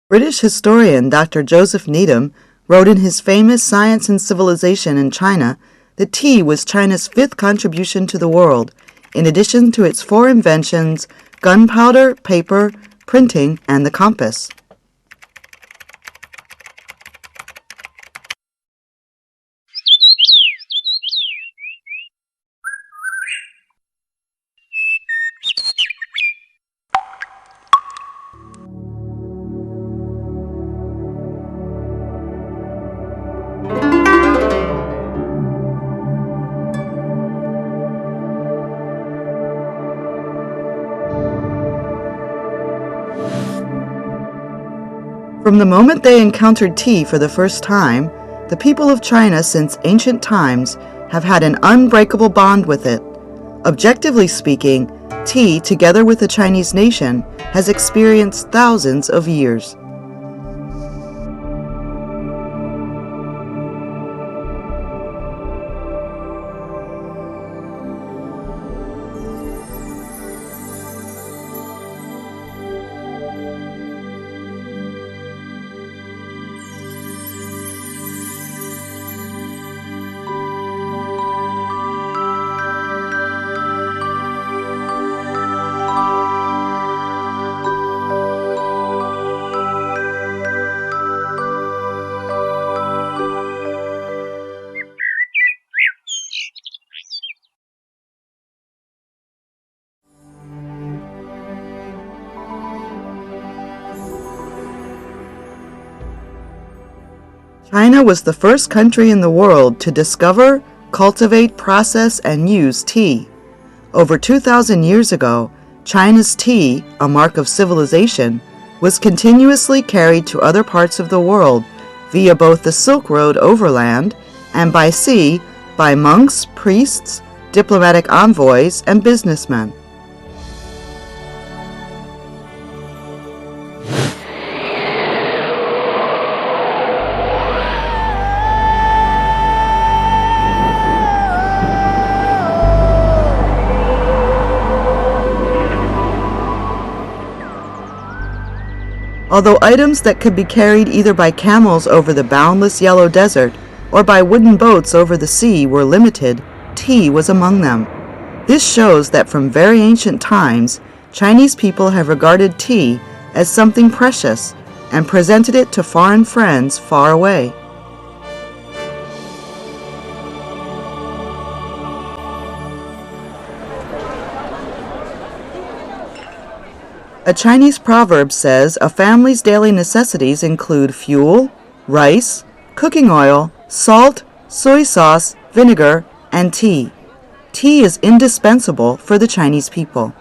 British historian Dr. Joseph Needham wrote in his famous Science and Civilization in China that tea was China's fifth contribution to the world, in addition to its four inventions: gunpowder, paper, printing, and the compass. From the moment they encountered tea for the first time, the people of China since ancient times have had an unbreakable bond with it. Objectively speaking, tea, together with the Chinese nation, has experienced thousands of years. China was the first country in the world to discover, cultivate, process, and use tea. Over 2,000 years ago, China's tea, a mark of civilization, was continuously carried to other parts of the world via both the Silk Road overland and by sea by monks, priests, diplomatic envoys, and businessmen. Although items that could be carried either by camels over the boundless yellow desert or by wooden boats over the sea were limited, tea was among them. This shows that from very ancient times, Chinese people have regarded tea as something precious and presented it to foreign friends far away. A Chinese proverb says a family's daily necessities include fuel, rice, cooking oil, salt, soy sauce, vinegar, and tea. Tea is indispensable for the Chinese people.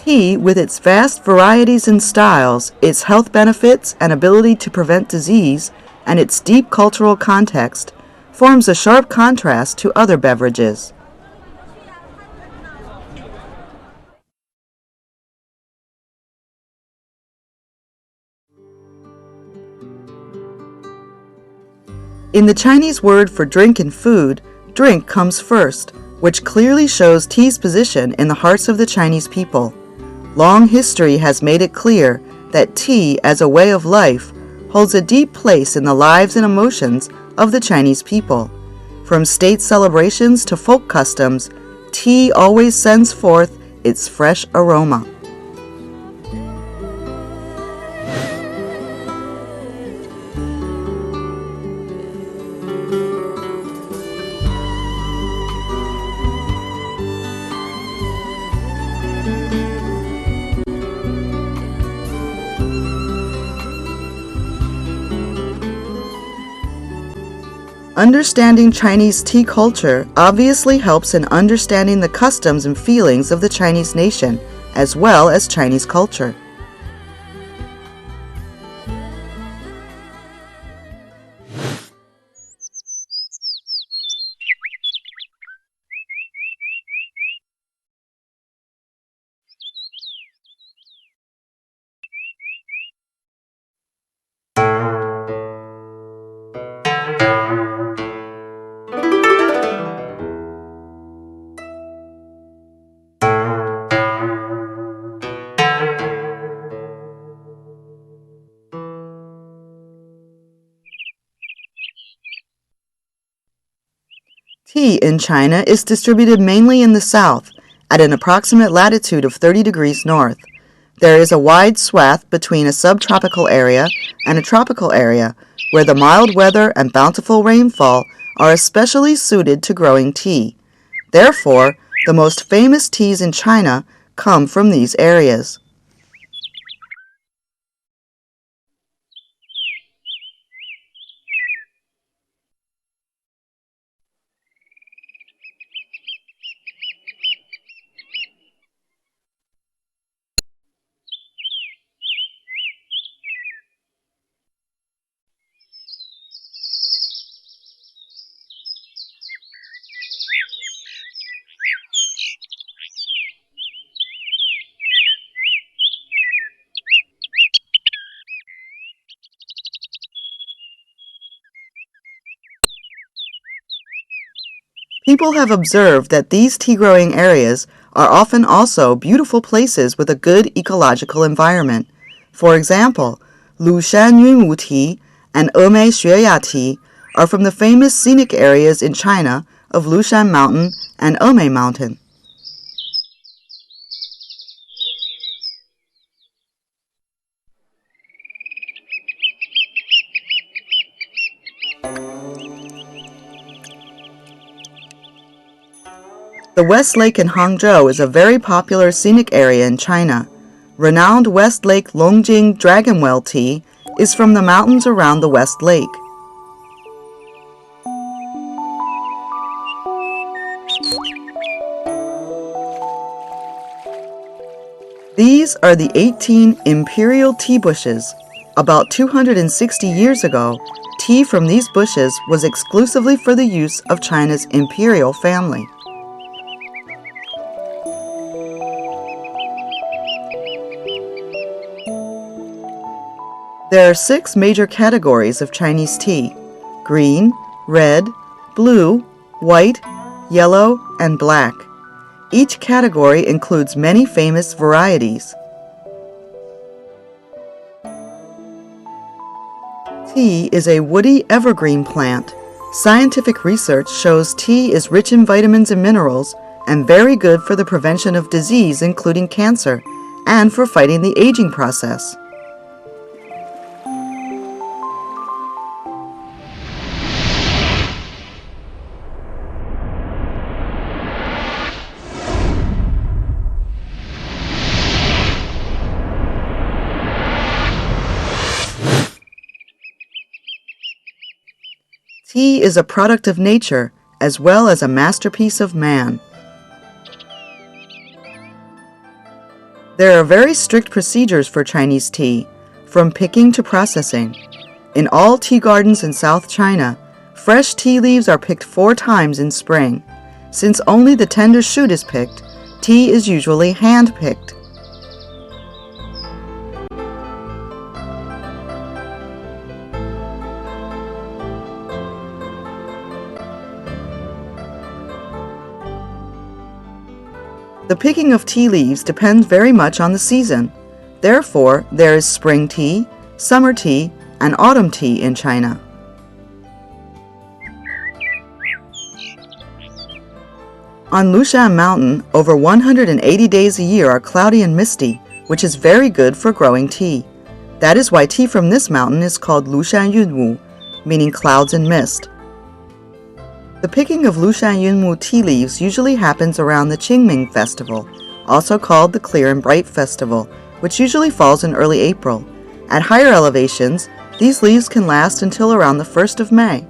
Tea, with its vast varieties and styles, its health benefits and ability to prevent disease, and its deep cultural context, forms a sharp contrast to other beverages. In the Chinese word for drink and food, drink comes first, which clearly shows tea's position in the hearts of the Chinese people. Long history has made it clear that tea, as a way of life, holds a deep place in the lives and emotions of the Chinese people. From state celebrations to folk customs, tea always sends forth its fresh aroma. Understanding Chinese tea culture obviously helps in understanding the customs and feelings of the Chinese nation, as well as Chinese culture. Tea in China is distributed mainly in the south, at an approximate latitude of 30 degrees north. There is a wide swath between a subtropical area and a tropical area, where the mild weather and bountiful rainfall are especially suited to growing tea. Therefore, the most famous teas in China come from these areas. People have observed that these tea-growing areas are often also beautiful places with a good ecological environment. For example, Lushan Yunwu tea and Emei Xueya tea are from the famous scenic areas in China of Lushan Mountain and Emei Mountain. The West Lake in Hangzhou is a very popular scenic area in China. Renowned West Lake Longjing Dragon Well tea is from the mountains around the West Lake. These are the 18 imperial tea bushes. About 260 years ago, tea from these bushes was exclusively for the use of China's imperial family. There are 6 major categories of Chinese tea: green, red, blue, white, yellow, and black. Each category includes many famous varieties. Tea is a woody evergreen plant. Scientific research shows tea is rich in vitamins and minerals and very good for the prevention of disease including cancer and for fighting the aging process. Tea is a product of nature as well as a masterpiece of man. There are very strict procedures for Chinese tea, from picking to processing. In all tea gardens in South China, fresh tea leaves are picked 4 times in spring. Since only the tender shoot is picked, tea is usually hand-picked. The picking of tea leaves depends very much on the season. Therefore, there is spring tea, summer tea, and autumn tea in China. On Lushan Mountain, over 180 days a year are cloudy and misty, which is very good for growing tea. That is why tea from this mountain is called Lushan Yunwu, meaning clouds and mist. The picking of Lushan Yunwu tea leaves usually happens around the Qingming festival, also called the Clear and Bright Festival, which usually falls in early April. At higher elevations, these leaves can last until around the 1st of May.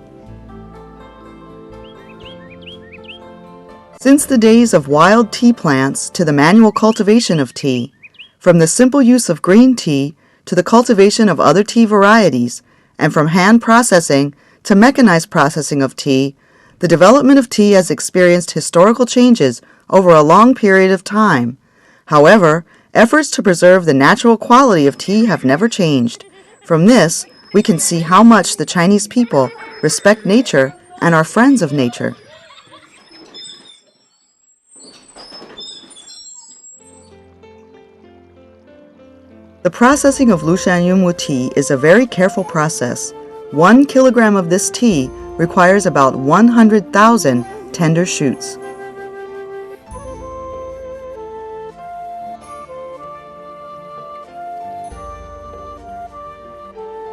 Since the days of wild tea plants to the manual cultivation of tea, from the simple use of green tea to the cultivation of other tea varieties, and from hand processing to mechanized processing of tea, the development of tea has experienced historical changes over a long period of time. However, efforts to preserve the natural quality of tea have never changed. From this, we can see how much the Chinese people respect nature and are friends of nature. The processing of Lushan Yunwu tea is a very careful process. 1 kilogram of this tea requires about 100,000 tender shoots.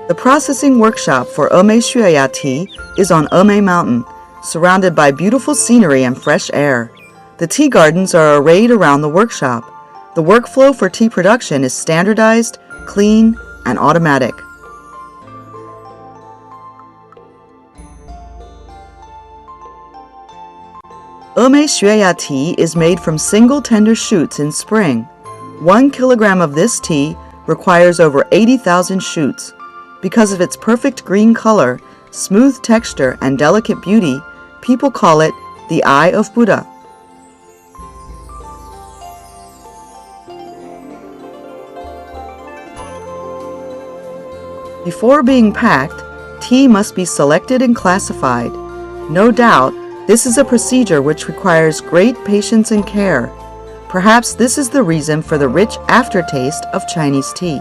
The processing workshop for Xueya tea is on Mountain, surrounded by beautiful scenery and fresh air. The tea gardens are arrayed around the workshop. The workflow for tea production is standardized, clean, and automatic. Xueya tea is made from single tender shoots in spring. 1 kilogram of this tea requires over 80,000 shoots. Because of its perfect green color, smooth texture, and delicate beauty, people call it the Eye of Buddha. Before being packed, tea must be selected and classified. No doubt, this is a procedure which requires great patience and care. Perhaps this is the reason for the rich aftertaste of Chinese tea.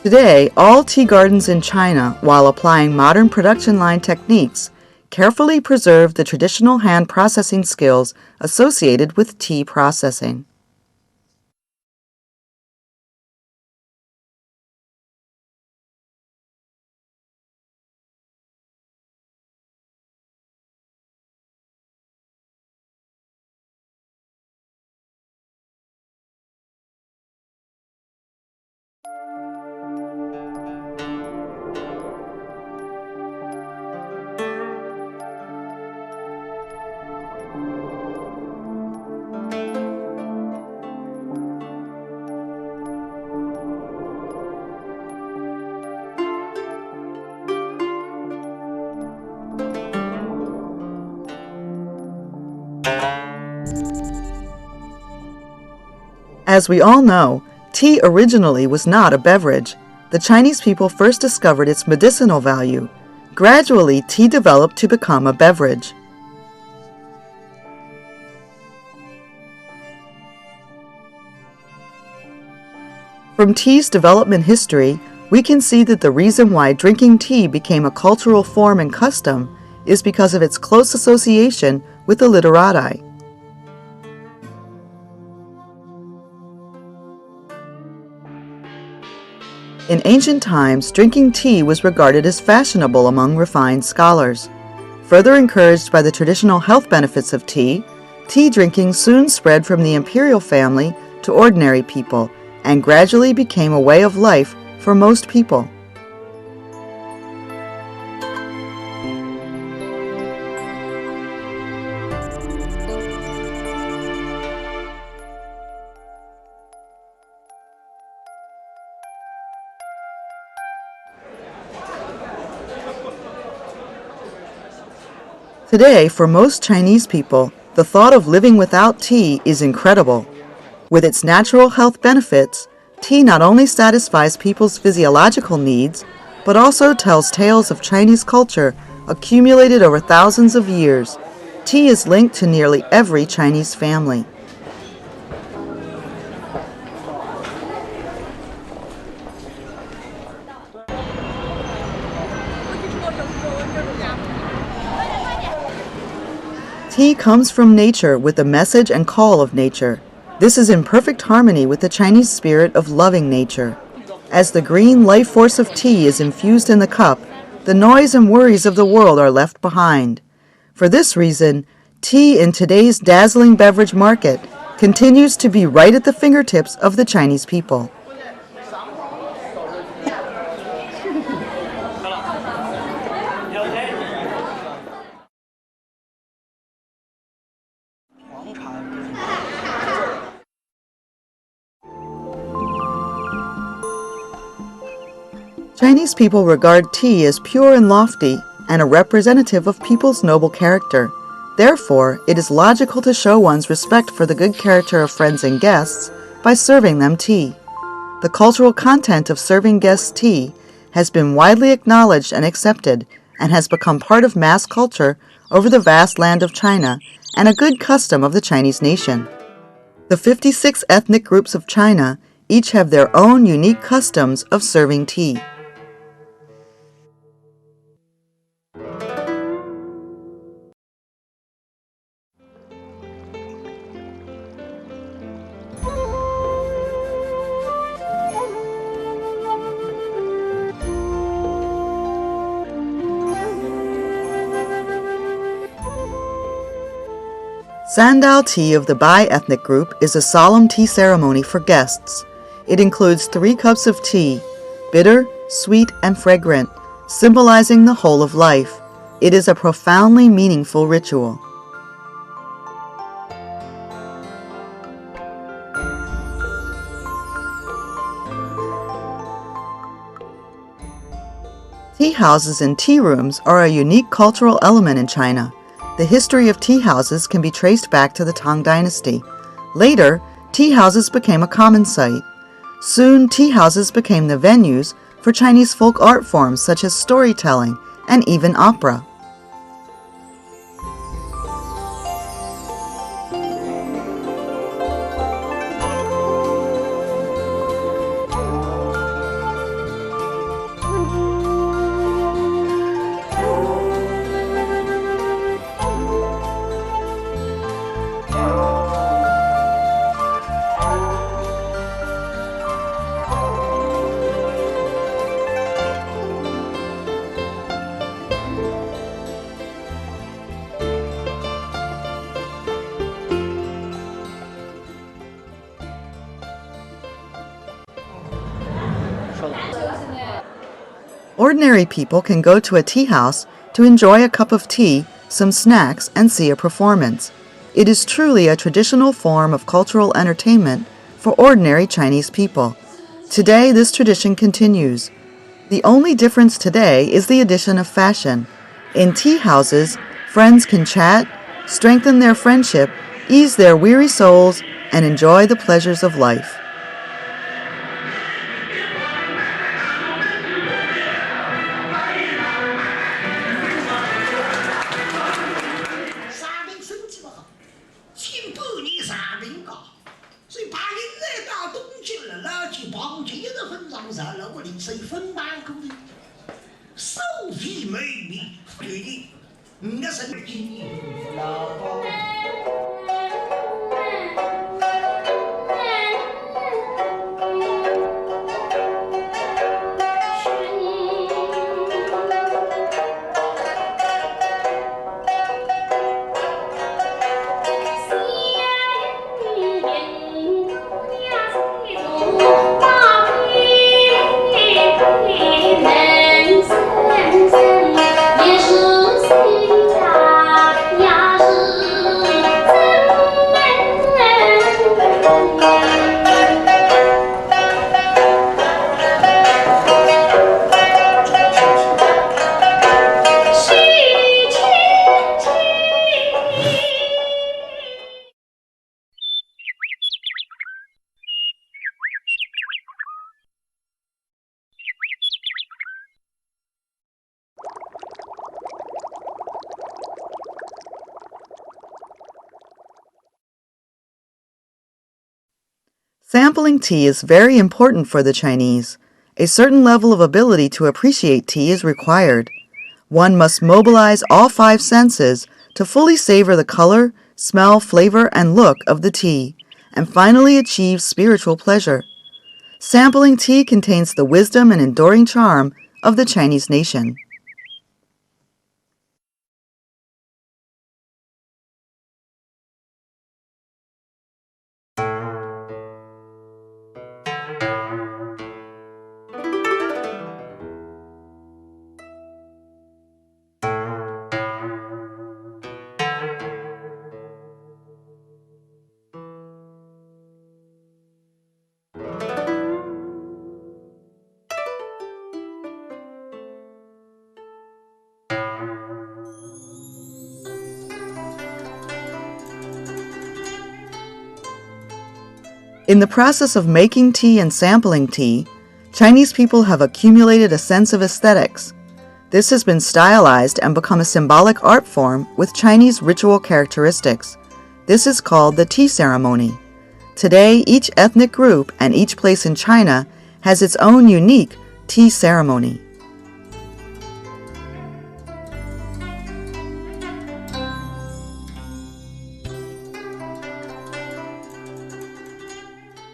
Today, all tea gardens in China, while applying modern production line techniques, carefully preserve the traditional hand processing skills associated with tea processing. As we all know, tea originally was not a beverage. The Chinese people first discovered its medicinal value. Gradually, tea developed to become a beverage. From tea's development history, we can see that the reason why drinking tea became a cultural form and custom is because of its close association with the literati. In ancient times, drinking tea was regarded as fashionable among refined scholars. Further encouraged by the traditional health benefits of tea, tea drinking soon spread from the imperial family to ordinary people and gradually became a way of life for most people. Today, for most Chinese people, the thought of living without tea is incredible. With its natural health benefits, tea not only satisfies people's physiological needs, but also tells tales of Chinese culture accumulated over thousands of years. Tea is linked to nearly every Chinese family. Tea comes from nature with the message and call of nature. This is in perfect harmony with the Chinese spirit of loving nature. As the green life force of tea is infused in the cup, the noise and worries of the world are left behind. For this reason, tea in today's dazzling beverage market continues to be right at the fingertips of the Chinese people. Chinese people regard tea as pure and lofty and a representative of people's noble character. Therefore, it is logical to show one's respect for the good character of friends and guests by serving them tea. The cultural content of serving guests tea has been widely acknowledged and accepted and has become part of mass culture over the vast land of China and a good custom of the Chinese nation. The 56 ethnic groups of China, Each have their own unique customs of serving tea. Sandal tea of the Bai ethnic group is a solemn tea ceremony for guests. It includes 3 cups of tea, bitter, sweet, and fragrant, symbolizing the whole of life. It is a profoundly meaningful ritual. Tea houses and tea rooms are a unique cultural element in China. The history of tea houses can be traced back to the Tang Dynasty. Later, tea houses became a common sight. Soon, tea houses became the venues for Chinese folk art forms such as storytelling and even opera. Ordinary people can go to a tea house to enjoy a cup of tea, some snacks, and see a performance. It is truly a traditional form of cultural entertainment for ordinary Chinese people. Today, this tradition continues. The only difference today is the addition of fashion. In tea houses, friends can chat, strengthen their friendship, ease their weary souls, and enjoy the pleasures of life. Sampling tea is very important for the Chinese. A certain level of ability to appreciate tea is required. One must mobilize all 5 senses to fully savor the color, smell, flavor, and look of the tea, and finally achieve spiritual pleasure. Sampling tea contains the wisdom and enduring charm of the Chinese nation. In the process of making tea and sampling tea, Chinese people have accumulated a sense of aesthetics. This has been stylized and become a symbolic art form with Chinese ritual characteristics. This is called the tea ceremony. Today, each ethnic group and each place in China has its own unique tea ceremony.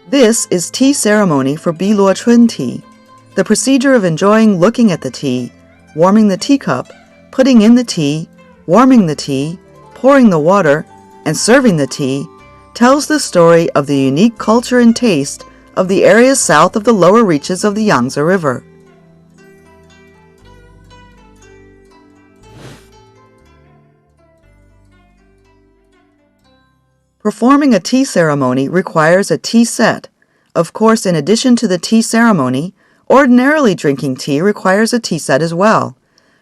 This is tea ceremony for Biluo Chun tea, the procedure of enjoying looking at the tea, warming the teacup, putting in the tea, warming the tea, pouring the water, and serving the tea, tells the story of the unique culture and taste of the areas south of the lower reaches of the Yangtze River. Performing a tea ceremony requires a tea set. Of course, in addition to the tea ceremony, ordinarily drinking tea requires a tea set as well.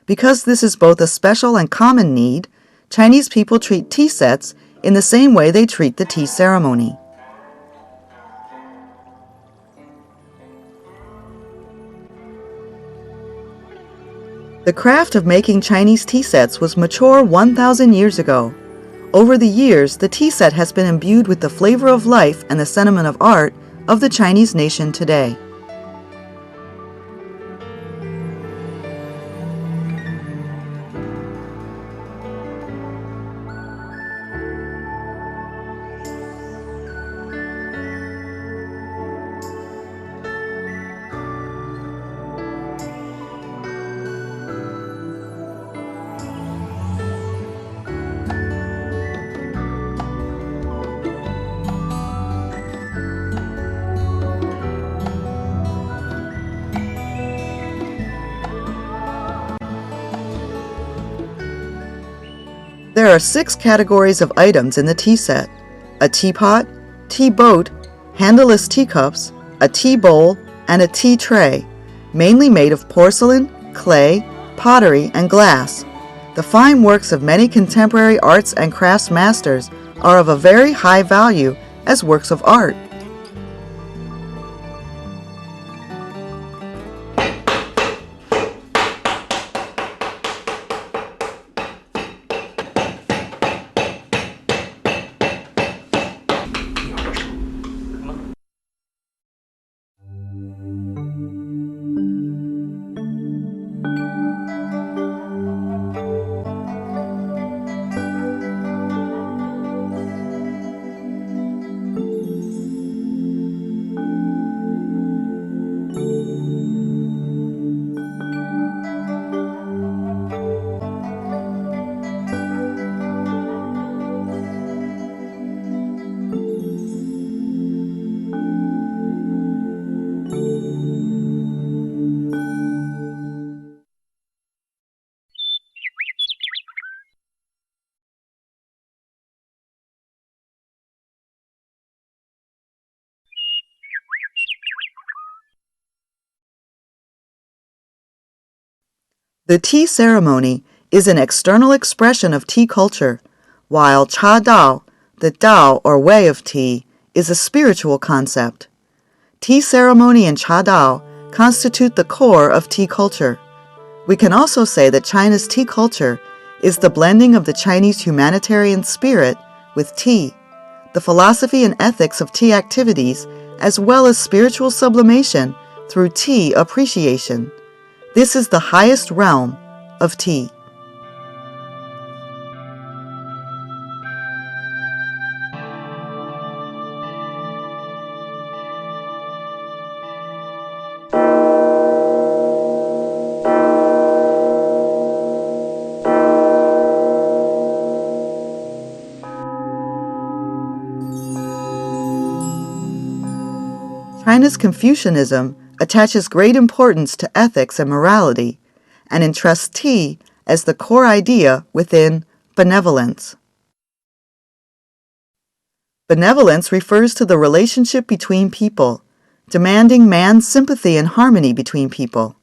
Because this is both a special and common need, Chinese people treat tea sets in the same way they treat the tea ceremony. The craft of making Chinese tea sets was mature 1,000 years ago. Over the years, the tea set has been imbued with the flavor of life and the sentiment of art of the Chinese nation today. There are 6 categories of items in the tea set: a teapot, tea boat, handleless teacups, a tea bowl, and a tea tray, mainly made of porcelain, clay, pottery, and glass. The fine works of many contemporary arts and crafts masters are of a very high value as works of art. The tea ceremony is an external expression of tea culture, while Cha Dao, the Dao or way of tea, is a spiritual concept. Tea ceremony and Cha Dao constitute the core of tea culture. We can also say that China's tea culture is the blending of the Chinese humanitarian spirit with tea, the philosophy and ethics of tea activities, as well as spiritual sublimation through tea appreciation. This is the highest realm of tea. China's Confucianism attaches great importance to ethics and morality, and entrusts tea as the core idea within benevolence. Benevolence refers to the relationship between people, demanding man's sympathy and harmony between people.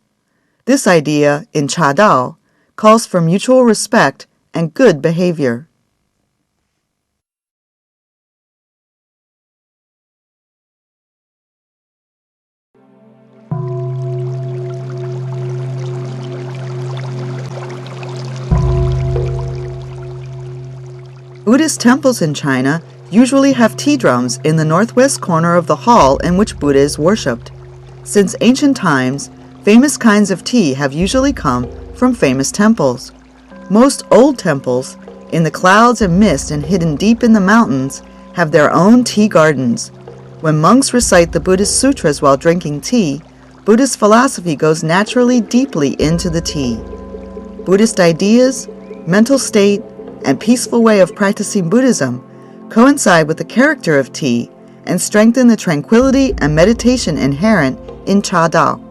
This idea, in Cha Dao, calls for mutual respect and good behavior. Buddhist temples in China usually have tea drums in the northwest corner of the hall in which Buddha is worshipped. Since ancient times, famous kinds of tea have usually come from famous temples. Most old temples, in the clouds and mist and hidden deep in the mountains, have their own tea gardens. When monks recite the Buddhist sutras while drinking tea, Buddhist philosophy goes naturally deeply into the tea. Buddhist ideas, mental state, and peaceful way of practicing Buddhism coincide with the character of tea and strengthen the tranquility and meditation inherent in Cha Dao.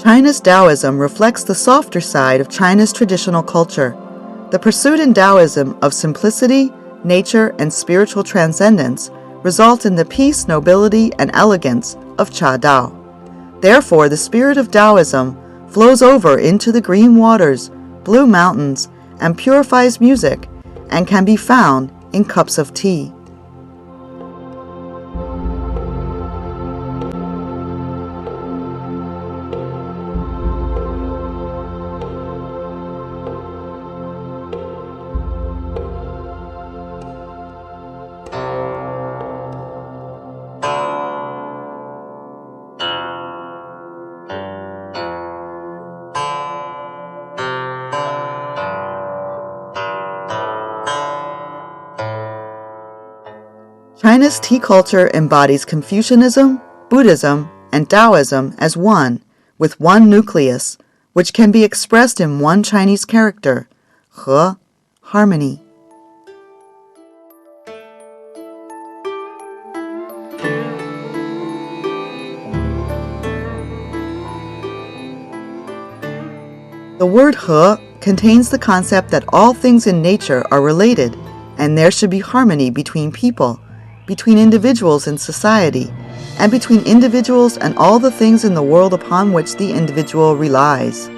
China's Taoism reflects the softer side of China's traditional culture. The pursuit in Taoism of simplicity, nature, and spiritual transcendence result in the peace, nobility, and elegance of Cha Dao. Therefore, the spirit of Taoism flows over into the green waters, blue mountains, and purifies music, and can be found in cups of tea. China's tea culture embodies Confucianism, Buddhism, and Taoism as one, with one nucleus, which can be expressed in one Chinese character, he, harmony. The word he contains the concept that all things in nature are related, and there should be harmony between people, between individuals in society, and between individuals and all the things in the world upon which the individual relies.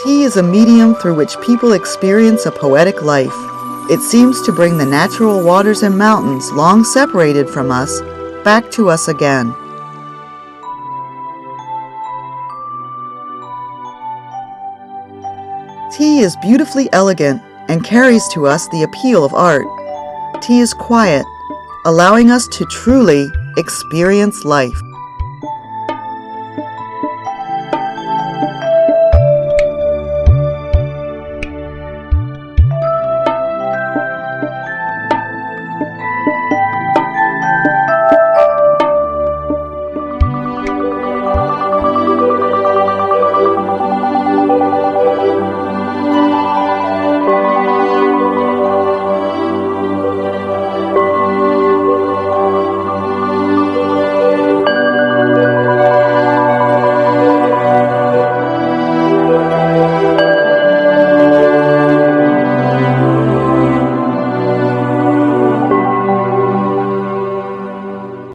Tea is a medium through which people experience a poetic life. It seems to bring the natural waters and mountains long separated from us back to us again. Tea is beautifully elegant and carries to us the appeal of art. Tea is quiet, allowing us to truly experience life.